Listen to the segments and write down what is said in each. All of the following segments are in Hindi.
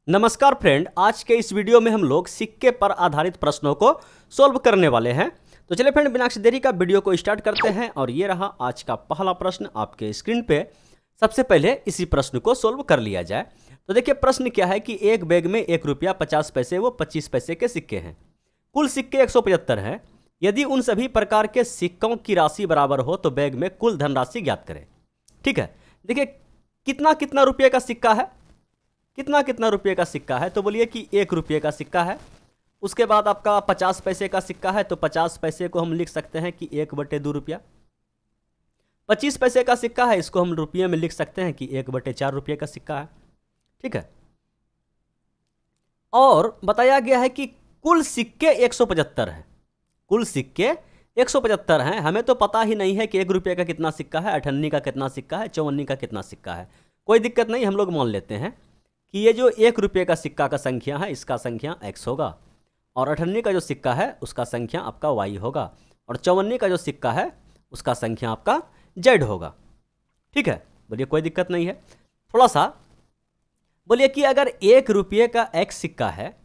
नमस्कार फ्रेंड, आज के इस वीडियो में हम लोग सिक्के पर आधारित प्रश्नों को सोल्व करने वाले हैं। तो चलिए फ्रेंड, बिना देरी का वीडियो को स्टार्ट करते हैं। और ये रहा आज का पहला प्रश्न आपके स्क्रीन पे। सबसे पहले इसी प्रश्न को सोल्व कर लिया जाए। तो देखिए प्रश्न क्या है कि एक बैग में 1 रुपया 50 पैसे व 25 पैसे के सिक्के हैं। कुल सिक्के 175 हैं। यदि उन सभी प्रकार के सिक्कों की राशि बराबर हो तो बैग में कुल धनराशि ज्ञात करें। ठीक है, देखिए कितना कितना रुपये का सिक्का है, कितना कितना रुपये का सिक्का है। तो बोलिए कि 1 रुपये का सिक्का है। उसके बाद आपका 50 पैसे का सिक्का है, तो 50 पैसे को हम लिख सकते हैं कि 1/2 रुपया। 25 पैसे का सिक्का है, इसको हम रुपये में लिख सकते हैं कि 1/4 रुपये का सिक्का है। ठीक है, और बताया गया है कि कुल सिक्के 175 हैं। कुल सिक्के 175 हैं। हमें तो पता ही नहीं है कि 1 रुपये का कितना सिक्का है, 98 का कितना सिक्का है, 54 का कितना सिक्का है। कोई दिक्कत नहीं, हम लोग मान लेते हैं कि ये जो 1 रुपये का सिक्का का संख्या है, इसका संख्या x होगा, और 98 का जो सिक्का है उसका संख्या आपका y होगा, और 54 का जो सिक्का है उसका संख्या आपका z होगा। ठीक है, बोलिए कोई दिक्कत नहीं है। थोड़ा सा बोलिए कि अगर 1 रुपये का x सिक्का है,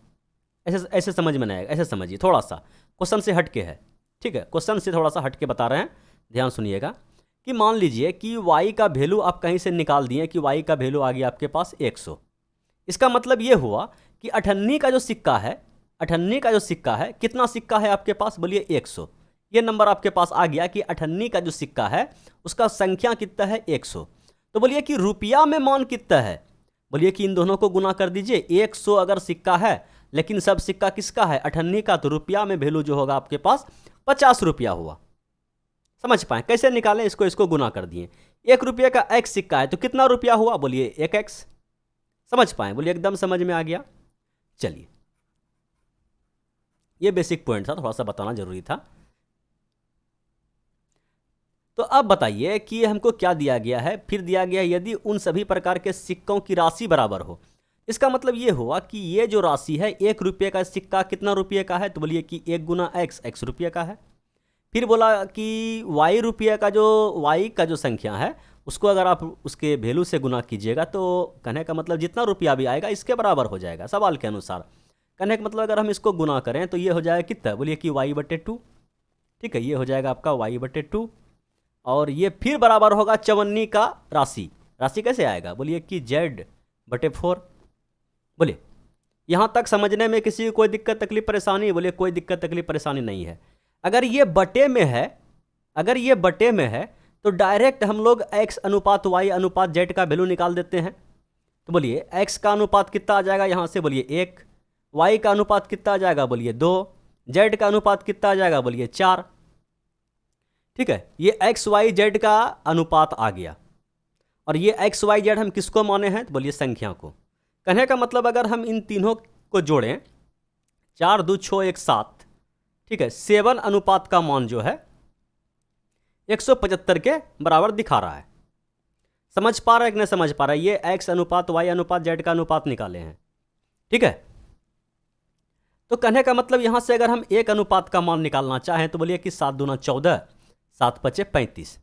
ऐसे ऐसे समझ में नहीं आएगा, ऐसे समझिए, थोड़ा सा क्वेश्चन से हट के है। ठीक है, क्वेश्चन से थोड़ा सा हट के बता रहे हैं, ध्यान सुनिएगा। कि मान लीजिए कि y का वैल्यू आप कहीं से निकाल दिए कि y का वैल्यू आ गया आपके पास 100। इसका मतलब ये हुआ कि 98 का जो सिक्का है, 98 का जो सिक्का है, कितना सिक्का है आपके पास, बोलिए 100। ये नंबर आपके पास आ गया कि 98 का जो सिक्का है उसका संख्या कितना है, 100। तो बोलिए कि रुपया में मान कितना है, बोलिए कि इन दोनों को गुना कर दीजिए। 100 अगर सिक्का है लेकिन सब सिक्का किसका है, 98 का, तो रुपया में वैल्यू जो होगा आपके पास 50 रुपया हुआ। समझ पाए कैसे निकालें, इसको गुना कर दिए। 1 रुपये का x सिक्का है तो कितना रुपया हुआ, बोलिए 1x। समझ पाए, बोलिए एकदम समझ में आ गया। चलिए, ये बेसिक पॉइंट था, थोड़ा सा बताना जरूरी था। तो अब बताइए कि हमको क्या दिया गया है। फिर दिया गया है यदि उन सभी प्रकार के सिक्कों की राशि बराबर हो। इसका मतलब ये हुआ कि ये जो राशि है, 1 रुपये का सिक्का कितना रुपये का है, तो बोलिए कि 1 गुना x रुपये का है। फिर बोला कि y रुपये का जो y का जो संख्या है उसको अगर आप उसके वैल्यू से गुना कीजिएगा तो कहने का मतलब जितना रुपया भी आएगा इसके बराबर हो जाएगा सवाल के अनुसार। कहने का मतलब अगर हम इसको गुना करें तो ये हो जाएगा कितना, बोलिए कि y/2। ठीक है, ये हो जाएगा आपका y/2, और ये फिर बराबर होगा 54 का राशि। राशि कैसे आएगा, बोलिए कि z/4। बोलिए यहाँ तक समझने में किसी को कोई दिक्कत तकलीफ परेशानी, बोलिए कोई दिक्कत तकलीफ परेशानी नहीं है। अगर ये बटे में है, अगर ये बटे में है तो डायरेक्ट हम लोग x अनुपात y अनुपात z का वैल्यू निकाल देते हैं। तो बोलिए x का अनुपात कितना आ जाएगा यहाँ से, बोलिए 1। y का अनुपात कितना आ जाएगा, बोलिए 2। z का अनुपात कितना आ जाएगा, बोलिए 4। ठीक है, ये x y z का अनुपात आ गया। और ये x y z हम किसको माने हैं, तो बोलिए संख्या को। कहने का मतलब अगर हम इन तीनों को जोड़ें, 4 2 6 1 7, ठीक है, 7 अनुपात का मान जो है 175 के बराबर दिखा रहा है। समझ पा रहा है कि नहीं समझ पा रहा है, ये x अनुपात y अनुपात z का अनुपात निकाले हैं। ठीक है, तो कहने का मतलब यहां से अगर हम 1 अनुपात का मान निकालना चाहें तो बोलिए कि 7 दूना 14, 7 पचे 35।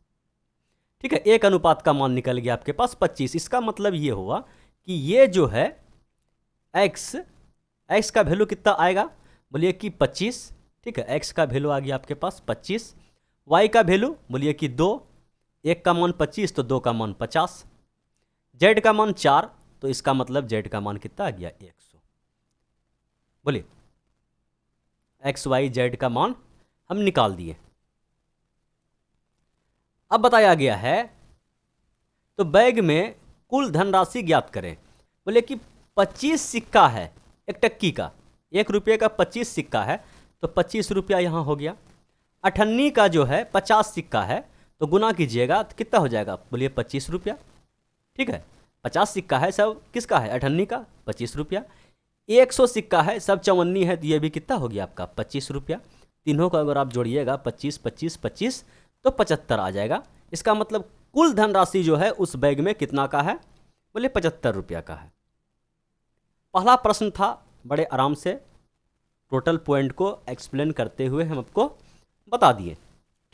ठीक है, 1 अनुपात का मान निकल गया आपके पास 25। इसका मतलब ये हुआ कि ये जो है x का वैल्यू कितना आएगा, बोलिए कि 25। ठीक है, x का वैल्यू आ गया आपके पास 25। y का वैल्यू बोलिए कि 2, 1 का मान 25 तो 2 का मान 50। z का मान 4, तो इसका मतलब z का मान कितना आ गया, 100। बोलिए x y z का मान हम निकाल दिए। अब बताया गया है तो बैग में कुल धनराशि ज्ञात करें। बोले कि 25 सिक्का है, 1 टक्की का, 1 रुपये का 25 सिक्का है तो 25 रुपया यहाँ हो गया। 98 का जो है 50 सिक्का है तो गुना कीजिएगा तो कितना हो जाएगा, बोलिए 25 रुपया। ठीक है, 50 सिक्का है, सब किसका है, 98 का, 25 रुपया। 100 सिक्का है, सब 54 है, तो ये भी कितना हो गया आपका 25 रुपया। तीनों को अगर आप जोड़िएगा 25 25 25 तो 75 आ जाएगा। इसका मतलब कुल धनराशि जो है उस बैग में कितना का है, बोले 75 रुपया का है। पहला प्रश्न था, बड़े आराम से टोटल पॉइंट को एक्सप्लेन करते हुए हम आपको बता दिए।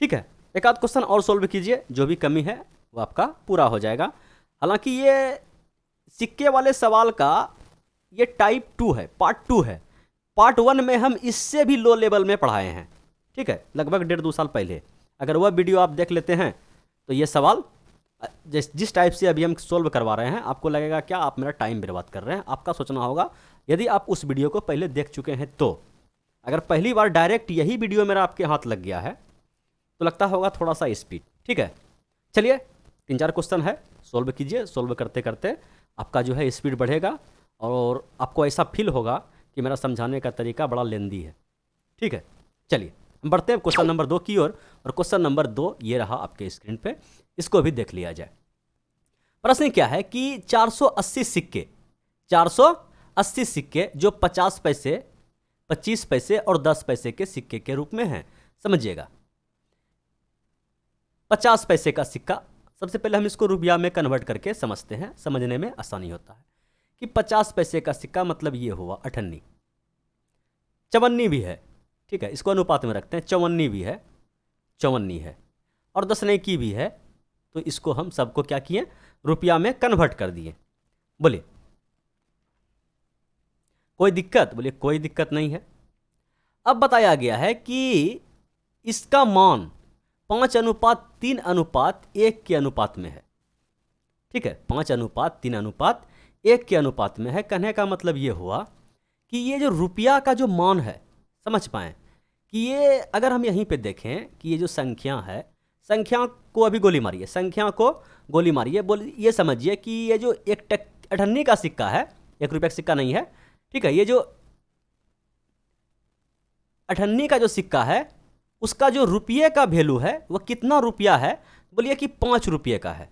ठीक है, एक आध क्वेश्चन और सोल्व कीजिए, जो भी कमी है वो आपका पूरा हो जाएगा। हालांकि ये सिक्के वाले सवाल का ये टाइप 2 है, पार्ट 2 है। पार्ट 1 में हम इससे भी लो लेवल में पढ़ाए हैं, ठीक है, लगभग 1.5-2 साल पहले। अगर वह वीडियो आप देख लेते हैं तो ये सवाल जिस टाइप से अभी हम सोल्व करवा रहे हैं, आपको लगेगा क्या आप मेरा टाइम बर्बाद कर रहे हैं। आपका सोचना होगा यदि आप उस वीडियो को पहले देख चुके हैं तो। अगर पहली बार डायरेक्ट यही वीडियो मेरा आपके हाथ लग गया है तो लगता होगा थोड़ा सा स्पीड, ठीक है। चलिए 3-4 क्वेश्चन है, सोल्व कीजिए। सोल्व करते करते आपका जो है स्पीड बढ़ेगा और आपको ऐसा फील होगा कि मेरा समझाने का तरीका बड़ा लेंदी है, ठीक है। चलिए हम बढ़ते हैं क्वेश्चन नंबर 2 की ओर। और क्वेश्चन नंबर 2 ये रहा आपके स्क्रीन पे, इसको भी देख लिया जाए। प्रश्न क्या है कि 480 सिक्के, 480 सिक्के जो 50 पैसे, 25 पैसे और 10 पैसे के सिक्के के रूप में हैं। समझिएगा 50 पैसे का सिक्का, सबसे पहले हम इसको रुपया में कन्वर्ट करके समझते हैं, समझने में आसानी होता है कि 50 पैसे का सिक्का मतलब ये हुआ 58। चवन्नी भी है, ठीक है, इसको अनुपात में रखते हैं, चवन्नी भी है, चवन्नी है, और 10 की भी है। तो इसको हम सबको क्या किए, रुपया में कन्वर्ट कर दिए। बोलिए कोई दिक्कत? बोलिए कोई दिक्कत नहीं है। अब बताया गया है कि इसका मान 5:3:1 के अनुपात में है, ठीक है, 5:3:1 के अनुपात में है। कहने का मतलब ये हुआ कि ये जो रुपया का जो मान है, समझ पाएँ कि ये अगर हम यहीं पे देखें कि ये जो संख्या है, संख्या को अभी गोली मारिए, संख्या को गोली मारिए, बोल ये समझिए कि ये जो 1 का सिक्का है, 1 रुपये का सिक्का नहीं है, ठीक है, ये जो 58 का जो सिक्का है उसका जो रुपये का वैल्यू है वो कितना रुपया है? बोलिए कि 5 रुपये का है।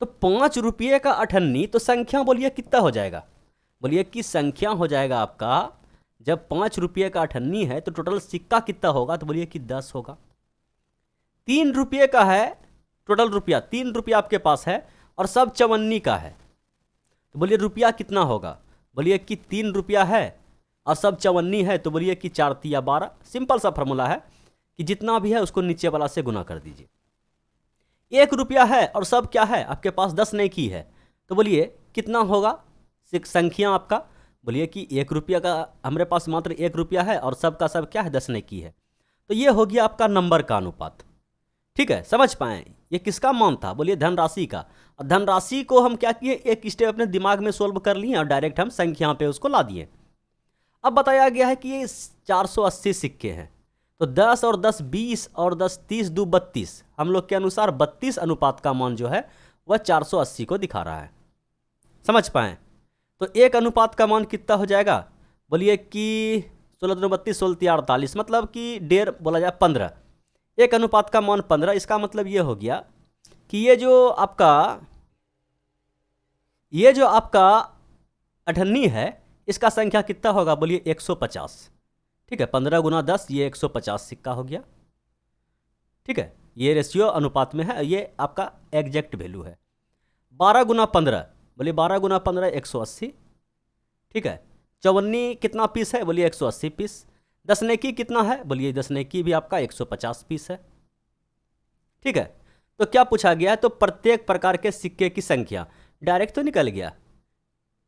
तो 5 रुपये का 58, तो संख्या बोलिए कितना हो जाएगा? बोलिए कि संख्या हो जाएगा आपका, जब 5 रुपये का 58 है तो टोटल सिक्का कितना होगा? तो बोलिए कि 10 होगा। 3 रुपये का है टोटल रुपया, 3 रुपया आपके पास है और सब 54 का है, तो बोलिए रुपया कितना होगा? बोलिए कि 3 रुपया है और सब 54 है, तो बोलिए कि 4 तिया 12। सिंपल सा फॉर्मूला है कि जितना भी है उसको नीचे वाला से गुना कर दीजिए। 1 रुपया है और सब क्या है आपके पास? 10 नेकी है, तो बोलिए कितना होगा संख्या आपका? बोलिए कि 1 रुपया का हमारे पास मात्र 1 रुपया है और सब का सब क्या है? 10 नेकी है। तो ये हो गया आपका नंबर का अनुपात, ठीक है। समझ पाएँ ये किसका मान था? बोलिए धनराशि का। और धनराशि को हम क्या किए, एक स्टेप अपने दिमाग में सोल्व कर लिए और डायरेक्ट हम संख्या पे उसको ला दिए। अब बताया गया है कि ये 480 सिक्के हैं, तो 10 और 10 20 और 10 30 2 32, हम लोग के अनुसार 32 अनुपात का मान जो है वह 480 को दिखा रहा है। समझ पाएँ? तो 1 अनुपात का मान कितना हो जाएगा? बोलिए कि 16 2 32 16 3 48, मतलब कि 1.5 बोला जाए 15। 1 अनुपात का मान 15, इसका मतलब ये हो गया कि ये जो आपका 58 है इसका संख्या कितना होगा? बोलिए 150, ठीक है। 15 गुना 10 ये 150 सिक्का हो गया, ठीक है। ये रेशियो अनुपात में है, ये आपका एग्जैक्ट वैल्यू है। 12 गुना 15, बोलिए 12 गुना 15 180, ठीक है। 54 कितना पीस है? बोलिए 180 पीस। 10 नेकी कितना है? बोलिए 10 नेकी भी आपका 150 पीस है, ठीक है। तो क्या पूछा गया है? तो प्रत्येक प्रकार के सिक्के की संख्या, डायरेक्ट तो निकल गया।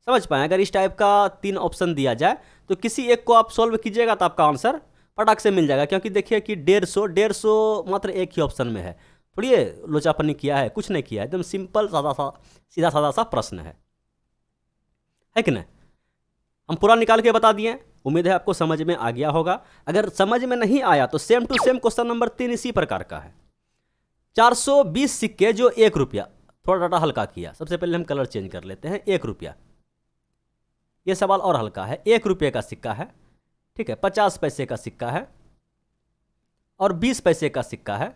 समझ पाए? अगर इस टाइप का 3 ऑप्शन दिया जाए तो किसी एक को आप सॉल्व कीजिएगा तो आपका आंसर फटाक से मिल जाएगा, क्योंकि देखिए कि 150 मात्र एक ही ऑप्शन में है। थोड़ी लोचापनी किया है, कुछ नहीं किया है, एकदम सिंपल सीधा साधा सा प्रश्न है कि नहीं? हम पूरा निकाल के बता दिए, उम्मीद है आपको समझ में आ गया होगा। अगर समझ में नहीं आया तो same to same question number 3 इसी प्रकार का है। 420 सिक्के जो 1 रुपया, थोड़ा डाटा हल्का किया, सबसे पहले हम कलर चेंज कर लेते हैं। 1 रुपया, ये सवाल और हल्का है। 1 रुपये का सिक्का है, ठीक है, 50 पैसे का सिक्का है और 20 पैसे का सिक्का है,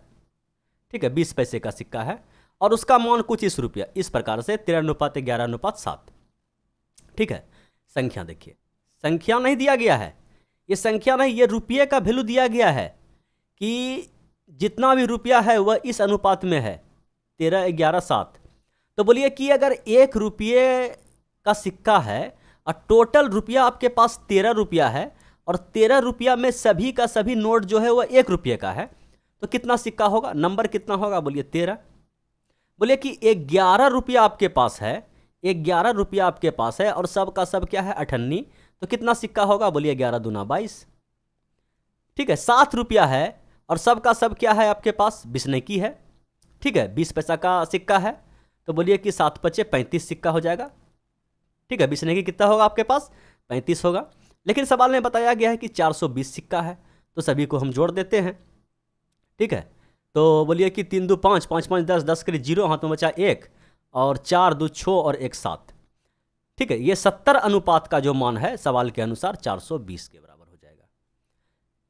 ठीक है, 20 पैसे का सिक्का है और उसका मान कुछ इस रुपया, इस प्रकार से 13:11:7, ठीक है। संख्या देखिए, संख्या नहीं दिया गया है, ये संख्या नहीं, ये रुपये का वैल्यू दिया गया है कि जितना भी रुपया है वह इस अनुपात में है 13:11:7। तो बोलिए कि अगर 1 रुपये का सिक्का है और टोटल रुपया आपके पास 13 रुपया है और 13 रुपया में सभी का सभी नोट जो है वह 1 रुपये का है, तो कितना सिक्का होगा? नंबर कितना होगा? बोलिए 13। बोलिए कि 11 रुपया आपके पास है, 11 रुपया आपके पास है और सब का सब क्या है, अठन्नी, तो कितना सिक्का होगा, बोलिए 11 दूना 22। ठीक है, 7 रुपया है और सब का सब क्या है आपके पास, बिस्नैकी है। ठीक है, 20 पैसा का सिक्का है, तो बोलिए कि 7 पचे 35 सिक्का हो जाएगा। ठीक है, बिस्नैकी कितना होगा आपके पास, 35 होगा। लेकिन सवाल में बताया गया है कि 420 सिक्का है, तो सभी को हम जोड़ देते हैं। ठीक है, तो बोलिए कि 3 दू 5, 5 5 10, 10 करीब 0, हाथ में बचा 1, और 4 दू 6 और 1 7। ठीक है, ये 70 अनुपात का जो मान है सवाल के अनुसार 420 के बराबर हो जाएगा।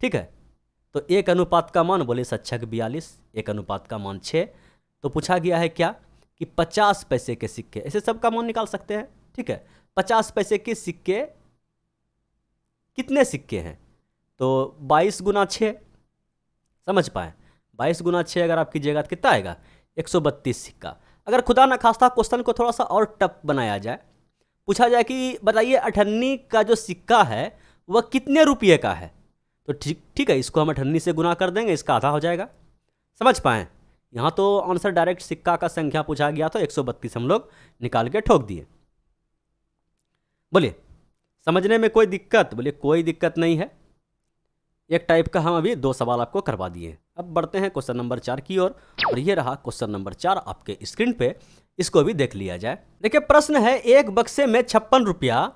ठीक है, तो 1 अनुपात का मान बोले 7×42, 1 अनुपात का मान 6। तो पूछा गया है क्या कि 50 पैसे के सिक्के, ऐसे सबका मान निकाल सकते हैं। ठीक है, 50 पैसे के सिक्के कितने सिक्के हैं, तो 22 गुना 6, समझ पाए, 22 गुना 6 अगर आप कीजिएगा तो कितना आएगा, 132 सिक्का। अगर खुदा न खास्ता क्वेश्चन को थोड़ा सा और टफ बनाया जाए, पूछा जाए कि बताइए अठन्नी का जो सिक्का है वह कितने रुपये का है, तो ठीक है, इसको हम अठन्नी से गुना कर देंगे, इसका आधा हो जाएगा। समझ पाएँ, यहाँ तो आंसर डायरेक्ट सिक्का का संख्या पूछा गया तो 132 हम लोग निकाल के ठोक दिए। बोलिए समझने में कोई दिक्कत, बोलिए कोई दिक्कत नहीं है। एक टाइप का हम अभी 2 सवाल आपको करवा दिए। अब बढ़ते हैं क्वेश्चन नंबर 4 की ओर, और ये रहा क्वेश्चन नंबर 4 आपके स्क्रीन पे, इसको भी देख लिया जाए। देखिए प्रश्न है, एक बक्से में 56 रुपया,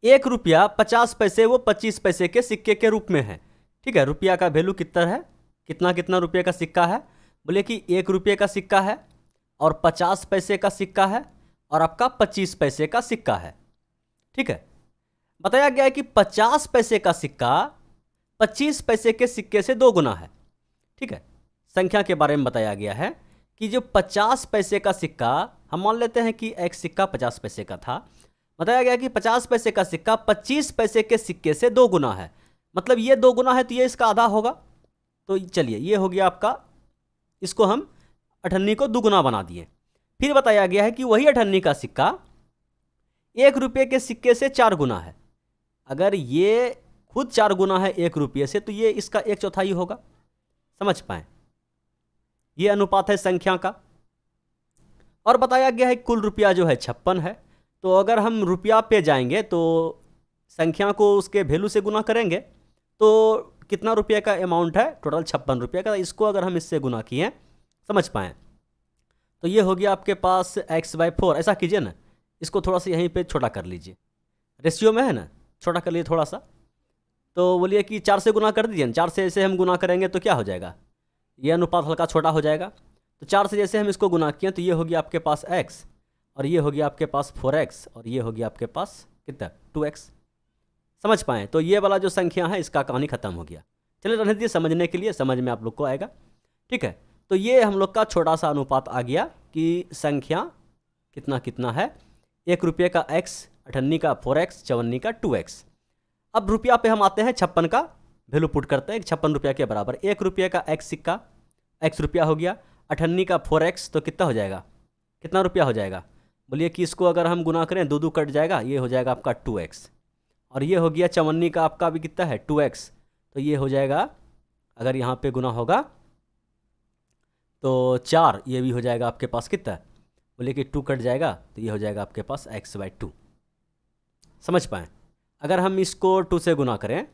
1 रुपया 50 पैसे वो 25 पैसे के सिक्के के रूप में है। ठीक है, रुपया का वैल्यू कितना है, कितना कितना रुपये का सिक्का है, बोले कि 1 रुपये का सिक्का है और 50 पैसे का सिक्का है और आपका 25 पैसे का सिक्का है। ठीक है, बताया गया है कि 50 पैसे का सिक्का 25 पैसे के सिक्के से 2 गुना है। ठीक है, संख्या के बारे में बताया गया है कि जो 50 पैसे का सिक्का, हम मान लेते हैं कि एक सिक्का 50 पैसे का था, बताया गया कि 50 पैसे का सिक्का 25 पैसे के सिक्के से 2 गुना है, मतलब ये 2 गुना है तो ये इसका आधा होगा। तो चलिए ये हो गया आपका, इसको हम अठन्नी को दुगुना बना दिए। फिर बताया गया है कि वही अठन्नी का सिक्का 1 रुपये के सिक्के से 4 गुना है। अगर ये खुद 4 गुना है 1 रुपये से, तो ये इसका 1/4 होगा। समझ पाए, ये अनुपात है संख्या का। और बताया गया है कुल रुपया जो है 56 है, तो अगर हम रुपया पे जाएंगे तो संख्या को उसके वैल्यू से गुना करेंगे तो कितना रुपये का अमाउंट है, टोटल 56 रुपये का। इसको अगर हम इससे गुना किए, समझ पाएँ, तो ये हो गया आपके पास x/4। ऐसा कीजिए ना, इसको थोड़ा सा यहीं पे छोटा कर लीजिए, रेशियो में है ना, छोटा कर लीजिए थोड़ा सा। तो बोलिए कि 4 से गुना कर दीजिए ना, 4 से ऐसे हम गुना करेंगे तो क्या हो जाएगा, ये अनुपात हल्का छोटा हो जाएगा। तो 4 से जैसे हम इसको गुना किए तो ये हो गया आपके पास x, और ये हो गया आपके पास 4x, और ये हो गया आपके पास कितना 2x। समझ पाएँ, तो ये वाला जो संख्या है इसका कहानी खत्म हो गया। चलिए रहने दीजिए, समझने के लिए, समझ में आप लोग को आएगा। ठीक है, तो ये हम लोग का छोटा सा अनुपात आ गया कि संख्या कितना कितना है, 1 रुपये का x, अठन्नी का 4x, 54 का 2x। अब रुपया पे हम आते हैं, 56 का वैल्यू पुट करते हैं, 56 रुपया के बराबर 1 रुपये का x सिक्का, x रुपया हो गया, अठन्नी का 4x, तो कितना हो जाएगा, कितना रुपया हो जाएगा, बोलिए कि इसको अगर हम गुना करें 2 कट जाएगा, ये हो जाएगा आपका 2x, और ये हो गया 54 का आपका भी कितना है 2x, तो ये हो जाएगा, अगर यहाँ पे गुना होगा तो 4, ये भी हो जाएगा आपके पास कितना, बोलिए कि 2 कट जाएगा, तो ये हो जाएगा आपके पास x/2। समझ पाएँ, अगर हम इसको 2 से गुना करें,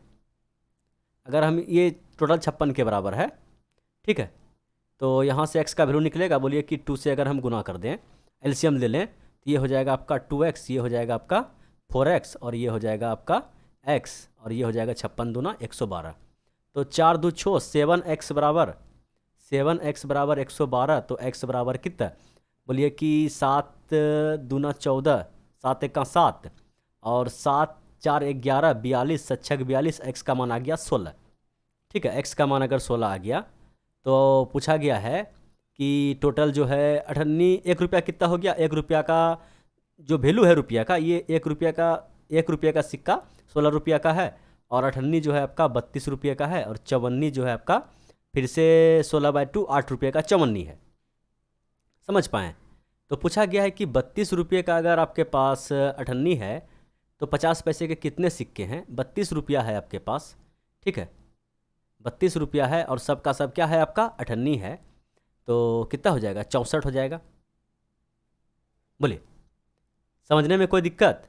अगर हम ये टोटल 56 के बराबर है, ठीक है, तो यहाँ से x का वैल्यू निकलेगा, बोलिए कि 2 से अगर हम गुना कर दें, एलसीएम ले लें, तो ये हो जाएगा आपका 2x, ये हो जाएगा आपका 4x, और ये हो जाएगा आपका x, और ये हो जाएगा 56 दूना 112। तो 4 दू 6, 7x बराबर 112, तो x बराबर कितना, बोलिए कि 7 दूना 14, 7 1 7, और 7 4 11, 42, 7 6 42, x का मान आ गया 16। ठीक है, x का मान अगर 16 आ गया, तो पूछा गया है कि टोटल जो है अठन्नी 1 रुपया कितना हो गया, 1 रुपया का जो वैल्यू है रुपया का, ये 1 रुपये का सिक्का 16 रुपया का है, और अठन्नी जो है आपका 32 रुपये का है, और 54 जो है आपका फिर से 16/2 8 रुपये का 54 है। समझ पाएँ, तो पूछा गया है कि 32 रुपये का अगर आपके पास अठन्नी है तो 50 पैसे के कितने सिक्के हैं, 32 रुपया है आपके पास। ठीक है, 32 रुपया है और सब का सब क्या है आपका अठन्नी है, तो कितना हो जाएगा 64 हो जाएगा। बोलिए समझने में कोई दिक्कत?